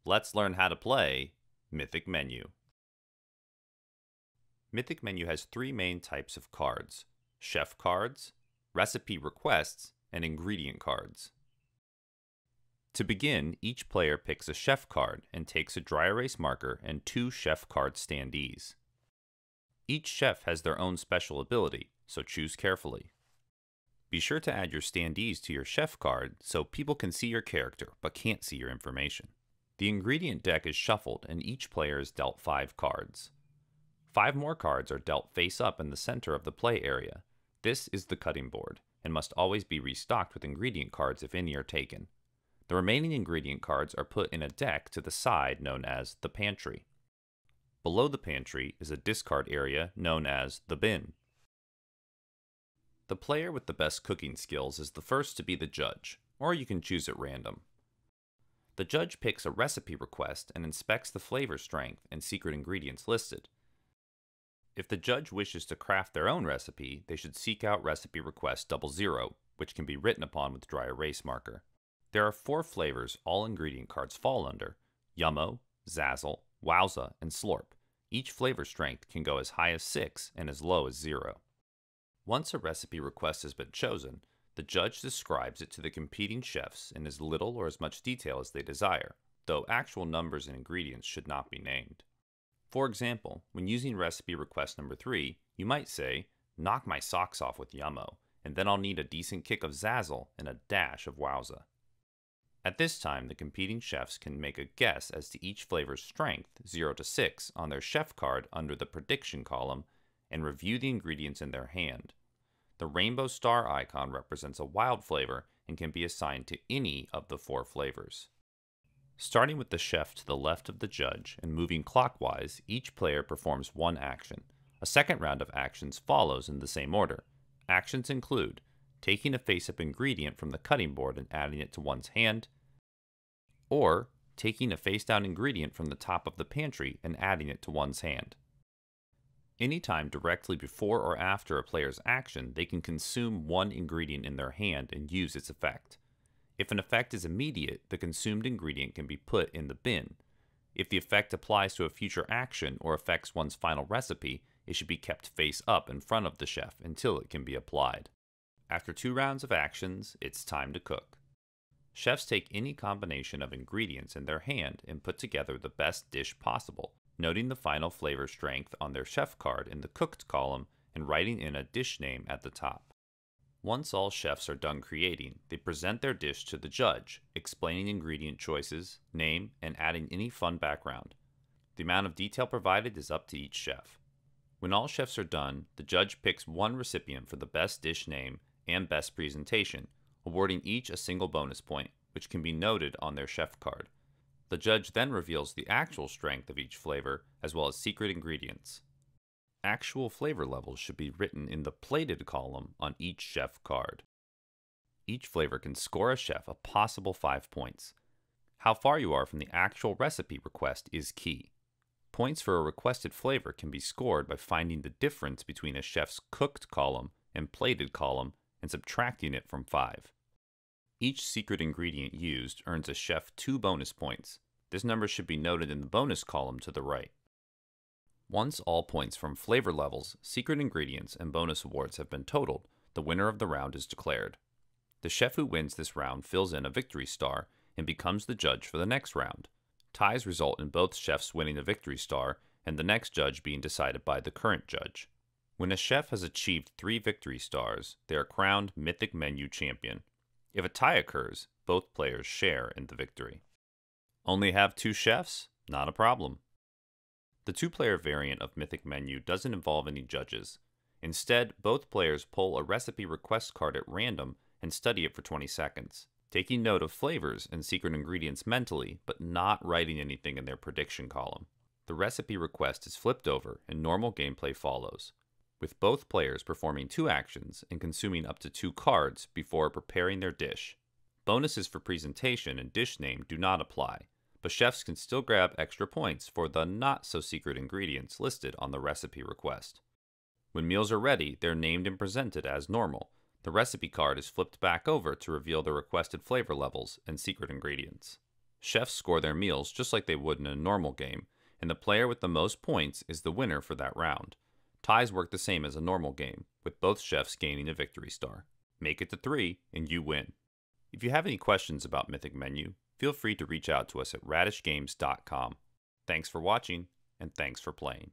Let's learn how to play Mythic Menu. Mythic Menu has three main types of cards: chef cards, recipe requests, and ingredient cards. To begin, each player picks a chef card and takes a dry erase marker and two chef card standees. Each chef has their own special ability, so choose carefully. Be sure to add your standees to your chef card so people can see your character but can't see your information. The ingredient deck is shuffled and each player is dealt 5 cards. 5 more cards are dealt face up in the center of the play area. This is the cutting board and must always be restocked with ingredient cards if any are taken. The remaining ingredient cards are put in a deck to the side known as the pantry. Below the pantry is a discard area known as the bin. The player with the best cooking skills is the first to be the judge, or you can choose at random. The judge picks a recipe request and inspects the flavor strength and secret ingredients listed. If the judge wishes to craft their own recipe, they should seek out recipe request 00, which can be written upon with dry erase marker. There are 4 flavors all ingredient cards fall under: Yummo, Zazzle, Wowza, and Slorp. Each flavor strength can go as high as 6 and as low as 0. Once a recipe request has been chosen, the judge describes it to the competing chefs in as little or as much detail as they desire, though actual numbers and ingredients should not be named. For example, when using recipe request number 3, you might say, "Knock my socks off with Yummo, and then I'll need a decent kick of Zazzle and a dash of Wowza." At this time, the competing chefs can make a guess as to each flavor's strength, 0 to 6, on their chef card under the prediction column, and review the ingredients in their hand. The rainbow star icon represents a wild flavor and can be assigned to any of the 4 flavors. Starting with the chef to the left of the judge and moving clockwise, each player performs one action. A second round of actions follows in the same order. Actions include taking a face-up ingredient from the cutting board and adding it to one's hand, or taking a face-down ingredient from the top of the pantry and adding it to one's hand. Anytime directly before or after a player's action, they can consume one ingredient in their hand and use its effect. If an effect is immediate, the consumed ingredient can be put in the bin. If the effect applies to a future action or affects one's final recipe, it should be kept face up in front of the chef until it can be applied. After 2 rounds of actions, it's time to cook. Chefs take any combination of ingredients in their hand and put together the best dish possible, noting the final flavor strength on their chef card in the cooked column and writing in a dish name at the top. Once all chefs are done creating, they present their dish to the judge, explaining ingredient choices, name, and adding any fun background. The amount of detail provided is up to each chef. When all chefs are done, the judge picks one recipient for the best dish name and best presentation, awarding each a single bonus point, which can be noted on their chef card. The judge then reveals the actual strength of each flavor, as well as secret ingredients. Actual flavor levels should be written in the plated column on each chef card. Each flavor can score a chef a possible 5 points. How far you are from the actual recipe request is key. Points for a requested flavor can be scored by finding the difference between a chef's cooked column and plated column and subtracting it from 5. Each secret ingredient used earns a chef 2 bonus points. This number should be noted in the bonus column to the right. Once all points from flavor levels, secret ingredients, and bonus awards have been totaled, the winner of the round is declared. The chef who wins this round fills in a victory star and becomes the judge for the next round. Ties result in both chefs winning a victory star and the next judge being decided by the current judge. When a chef has achieved 3 victory stars, they are crowned Mythic Menu champion. If a tie occurs, both players share in the victory. Only have 2 chefs? Not a problem. The 2-player variant of Mythic Menu doesn't involve any judges. Instead, both players pull a recipe request card at random and study it for 20 seconds, taking note of flavors and secret ingredients mentally, but not writing anything in their prediction column. The recipe request is flipped over and normal gameplay follows, with both players performing 2 actions and consuming up to 2 cards before preparing their dish. Bonuses for presentation and dish name do not apply, but chefs can still grab extra points for the not-so-secret ingredients listed on the recipe request. When meals are ready, they're named and presented as normal. The recipe card is flipped back over to reveal the requested flavor levels and secret ingredients. Chefs score their meals just like they would in a normal game, and the player with the most points is the winner for that round. Ties work the same as a normal game, with both chefs gaining a victory star. Make it to 3, and you win. If you have any questions about Mythic Menu, feel free to reach out to us at radishgames.com. Thanks for watching, and thanks for playing.